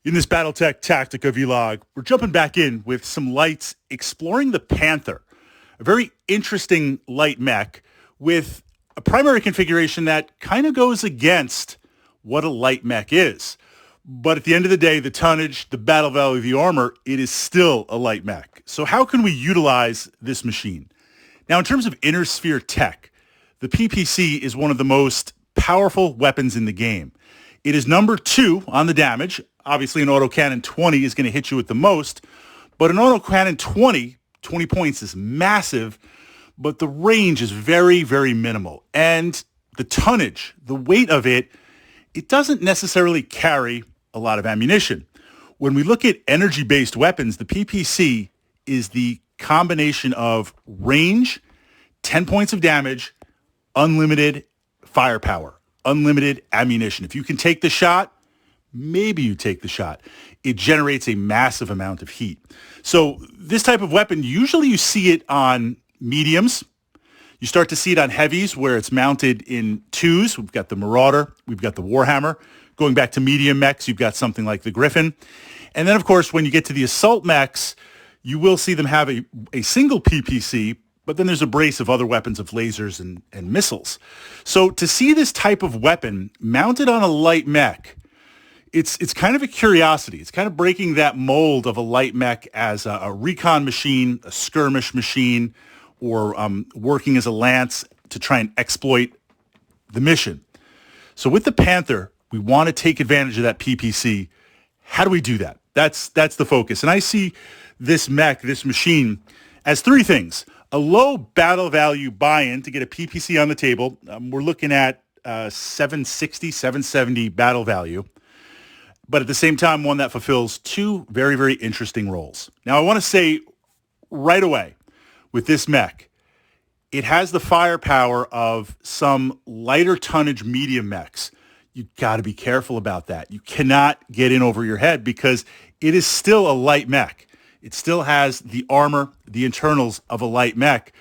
In this Battletech Tactica vlog, we're jumping back in with some lights exploring the Panther, a very interesting light mech with a primary configuration that kind of goes against what a light mech is. But at the end of the day, the tonnage, the battle value, the armor, it is still a light mech. So how can we utilize this machine? Now, in terms of inner sphere tech, the PPC is one of the most powerful weapons in the game. It is number 2 on the damage. Obviously, an autocannon 20 is going to hit you with the most, but an autocannon 20 points is massive, but the range is very, very minimal. And the tonnage, the weight of it, it doesn't necessarily carry a lot of ammunition. When we look at energy-based weapons, the PPC is the combination of range, 10 points of damage, unlimited firepower, unlimited ammunition. If you can take the shot, maybe you take the shot. It generates a massive amount of heat. So this type of weapon, usually you see it on mediums. You start to see it on heavies where it's mounted in 2s. We've got the Marauder. We've got the Warhammer. Going back to medium mechs, you've got something like the Griffin. And then, of course, when you get to the assault mechs, you will see them have a single PPC, but then there's a brace of other weapons of lasers and missiles. So to see this type of weapon mounted on a light mech, it's kind of a curiosity. It's kind of breaking that mold of a light mech as a recon machine, a skirmish machine, or working as a lance to try and exploit the mission. So with the Panther, we want to take advantage of that PPC. How do we do that? That's the focus. And I see this mech, this machine, as 3 things. A low battle value buy-in to get a PPC on the table. We're looking at 760, 770 battle value. But at the same time, one that fulfills 2 very, very interesting roles. Now, I want to say right away, with this mech, it has the firepower of some lighter tonnage medium mechs. You got to be careful about that. You cannot get in over your head because it is still a light mech. It still has the armor, the internals of a light mech.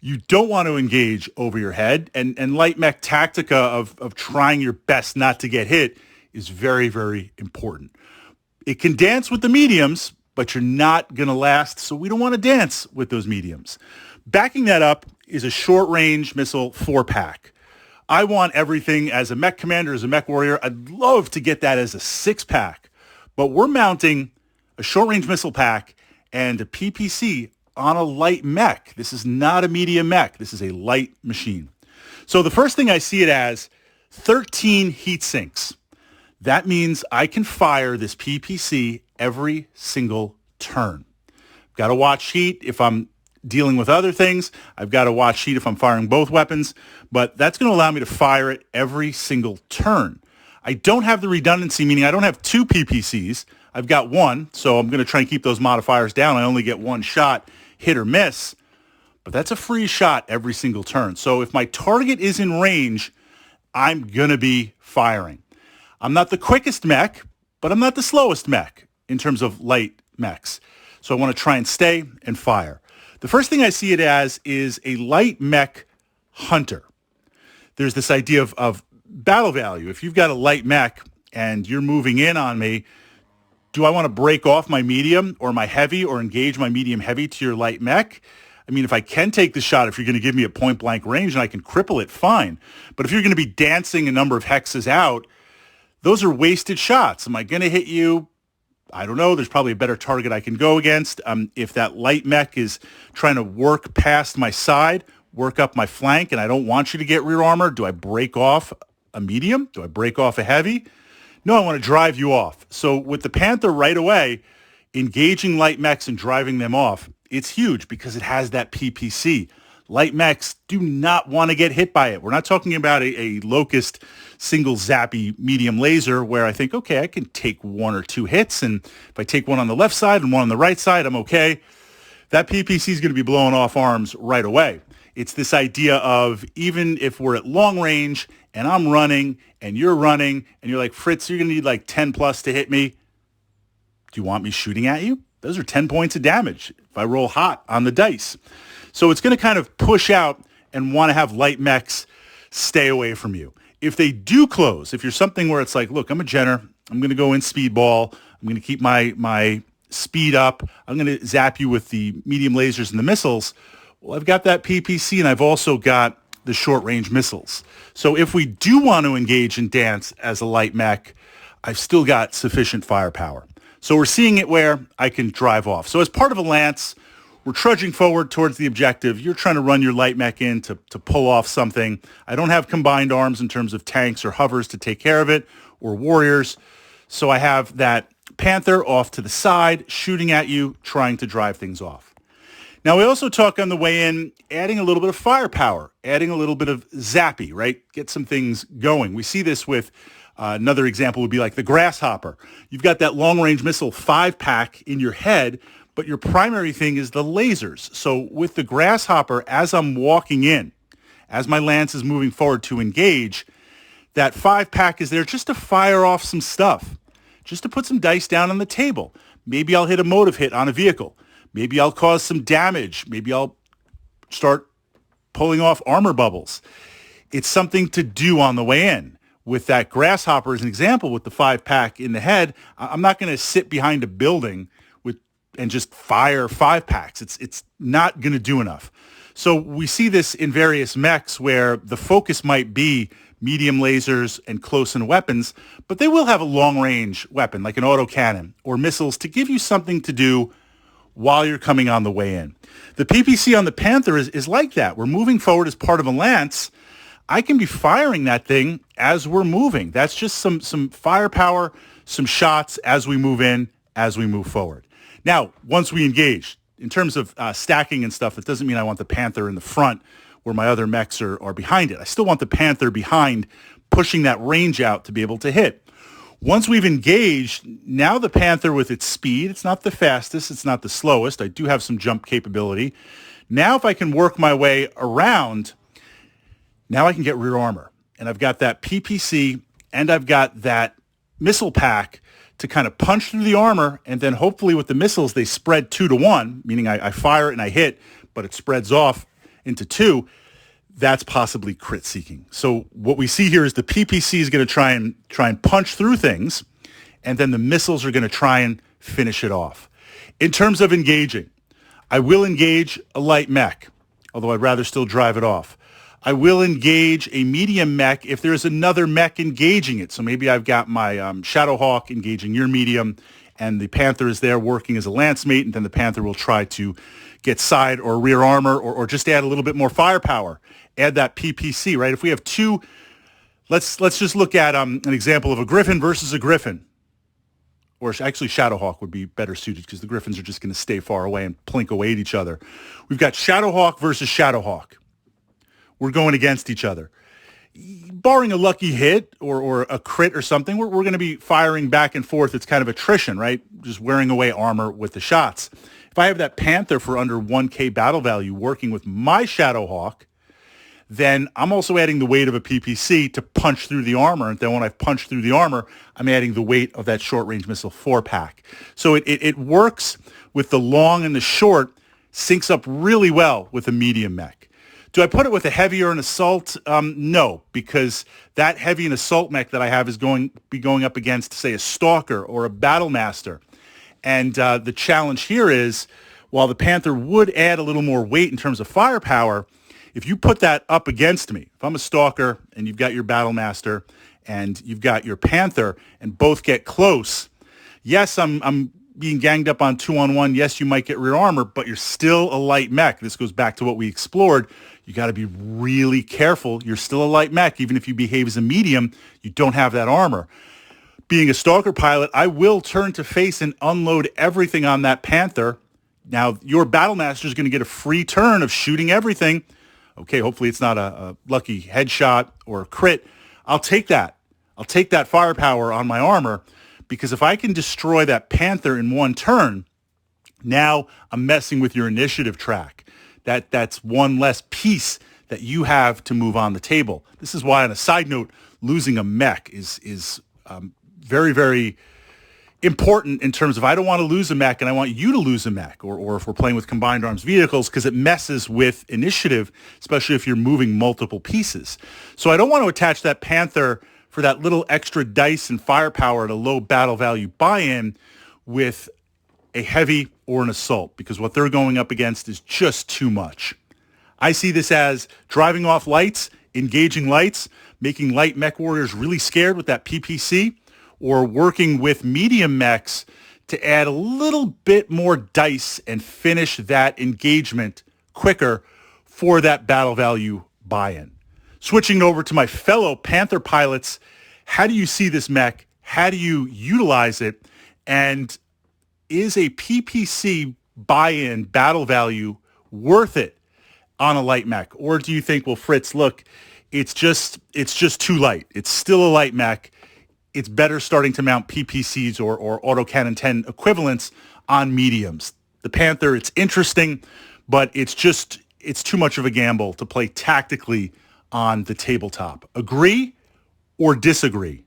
You don't want to engage over your head. And light mech tactica of trying your best not to get hit is very, very important. It can dance with the mediums, but you're not going to last, so we don't want to dance with those mediums. Backing that up is a short-range missile 4-pack. I want everything as a mech commander, as a mech warrior. I'd love to get that as a 6-pack, but we're mounting a short-range missile pack and a PPC on a light mech. This is not a medium mech. This is a light machine. So the first thing I see it as, 13 heat sinks. That means I can fire this PPC every single turn. I've got to watch heat if I'm dealing with other things. I've got to watch heat if I'm firing both weapons, but that's going to allow me to fire it every single turn. I don't have the redundancy, meaning I don't have 2 PPCs. I've got 1, so I'm going to try and keep those modifiers down. I only get 1 shot, hit or miss, but that's a free shot every single turn. So if my target is in range, I'm going to be firing. I'm not the quickest mech, but I'm not the slowest mech in terms of light mechs. So I want to try and stay and fire. The first thing I see it as is a light mech hunter. There's this idea of battle value. If you've got a light mech and you're moving in on me, do I want to break off my medium or my heavy or engage my medium heavy to your light mech? I mean, if I can take the shot, if you're going to give me a point blank range and I can cripple it, fine. But if you're going to be dancing a number of hexes out, those are wasted shots. Am I going to hit you? I don't know. There's probably a better target I can go against. If that light mech is trying to work past my side, work up my flank, and I don't want you to get rear armor, do I break off a medium? Do I break off a heavy? No, I want to drive you off. So with the Panther right away, engaging light mechs and driving them off, it's huge because it has that PPC. Light mechs do not want to get hit by it. We're not talking about a Locust single zappy medium laser where I think, okay, I can take 1 or 2 hits, and if I take 1 on the left side and 1 on the right side, I'm okay. That PPC is going to be blowing off arms right away. It's this idea of even if we're at long range and I'm running and you're running and you're like, Fritz, you're going to need like 10 plus to hit me. Do you want me shooting at you? Those are 10 points of damage if I roll hot on the dice. So it's going to kind of push out and want to have light mechs stay away from you. If they do close, if you're something where it's like, look, I'm a Jenner, I'm going to go in speedball, I'm going to keep my speed up. I'm going to zap you with the medium lasers and the missiles. Well, I've got that PPC, and I've also got the short-range missiles. So if we do want to engage and dance as a light mech, I've still got sufficient firepower. So we're seeing it where I can drive off. So as part of a lance, we're trudging forward towards the objective. You're trying to run your light mech in to pull off something. I don't have combined arms in terms of tanks or hovers to take care of it, or warriors. So I have that Panther off to the side, shooting at you, trying to drive things off. Now, we also talk on the way in, adding a little bit of firepower, adding a little bit of zappy, right? Get some things going. We see this with another example would be like the Grasshopper. You've got that long-range missile 5-pack in your head, but your primary thing is the lasers. So with the Grasshopper, as I'm walking in, as my lance is moving forward to engage, that 5-pack is there just to fire off some stuff, just to put some dice down on the table. Maybe I'll hit a motive hit on a vehicle. Maybe I'll cause some damage. Maybe I'll start pulling off armor bubbles. It's something to do on the way in. With that Grasshopper as an example, with the 5-pack in the head, I'm not going to sit behind a building and just fire 5-packs. It's not going to do enough. So we see this in various mechs where the focus might be medium lasers and close-in weapons, but they will have a long-range weapon like an autocannon or missiles to give you something to do while you're coming on the way in. The PPC on the Panther is like that. We're moving forward as part of a lance. I can be firing that thing as we're moving. That's just some firepower, some shots as we move in, as we move forward. Now, once we engage, in terms of stacking and stuff, that doesn't mean I want the Panther in the front where my other mechs are behind it. I still want the Panther behind, pushing that range out to be able to hit. Once we've engaged, now the Panther with its speed, it's not the fastest, it's not the slowest. I do have some jump capability. Now if I can work my way around, now I can get rear armor. And I've got that PPC and I've got that missile pack to kind of punch through the armor, and then hopefully with the missiles, they spread 2 to 1, meaning I fire it and I hit, but it spreads off into 2. That's possibly crit seeking. So what we see here is the PPC is going to try and punch through things, and then the missiles are going to try and finish it off. In terms of engaging, I will engage a light mech, although I'd rather still drive it off. I will engage a medium mech if there's another mech engaging it. So maybe I've got my Shadowhawk engaging your medium, and the Panther is there working as a lance mate, and then the Panther will try to get side or rear armor or just add a little bit more firepower. Add that PPC, right? If we have two, let's just look at an example of a Griffin versus a Griffin. Or actually Shadowhawk would be better suited because the Griffins are just going to stay far away and plink away at each other. We've got Shadowhawk versus Shadowhawk. We're going against each other. Barring a lucky hit or a crit or something, we're going to be firing back and forth. It's kind of attrition, right? Just wearing away armor with the shots. If I have that Panther for under 1K battle value working with my Shadowhawk, then I'm also adding the weight of a PPC to punch through the armor. And then when I've punched through the armor, I'm adding the weight of that short-range missile 4-pack. So it works with the long and the short, syncs up really well with a medium mech. Do I put it with a heavy or an assault? No, because that heavy and assault mech that I have is going up against, say, a Stalker or a Battle Master. And the challenge here is, while the Panther would add a little more weight in terms of firepower, if you put that up against me, if I'm a Stalker and you've got your Battle Master and you've got your Panther and both get close, yes, I'm being ganged up on 2-on-1. Yes, you might get rear armor, but you're still a light mech. This goes back to what we explored. You got to be really careful. You're still a light mech. Even if you behave as a medium, you don't have that armor. Being a Stalker pilot, I will turn to face and unload everything on that Panther. Now, your Battle Master is going to get a free turn of shooting everything. Okay, hopefully it's not a lucky headshot or a crit. I'll take that. I'll take that firepower on my armor, because if I can destroy that Panther in one turn, now I'm messing with your initiative track. That's one less piece that you have to move on the table. This is why, on a side note, losing a mech is very, very important in terms of, I don't want to lose a mech and I want you to lose a mech, or if we're playing with combined arms vehicles, because it messes with initiative, especially if you're moving multiple pieces. So I don't want to attach that Panther for that little extra dice and firepower at a low battle value buy-in with a heavy or an assault, because what they're going up against is just too much. I see this as driving off lights, engaging lights, making light mech warriors really scared with that PPC, or working with medium mechs to add a little bit more dice and finish that engagement quicker for that battle value buy-in. Switching over to my fellow Panther pilots, how do you see this mech? How do you utilize it? And is a PPC buy-in battle value worth it on a light mech? Or do you think, well, Fritz, look, it's just too light. It's still a light mech. It's better starting to mount PPCs or autocannon 10 equivalents on mediums. The Panther, it's interesting, but it's too much of a gamble to play tactically on the tabletop. Agree or disagree?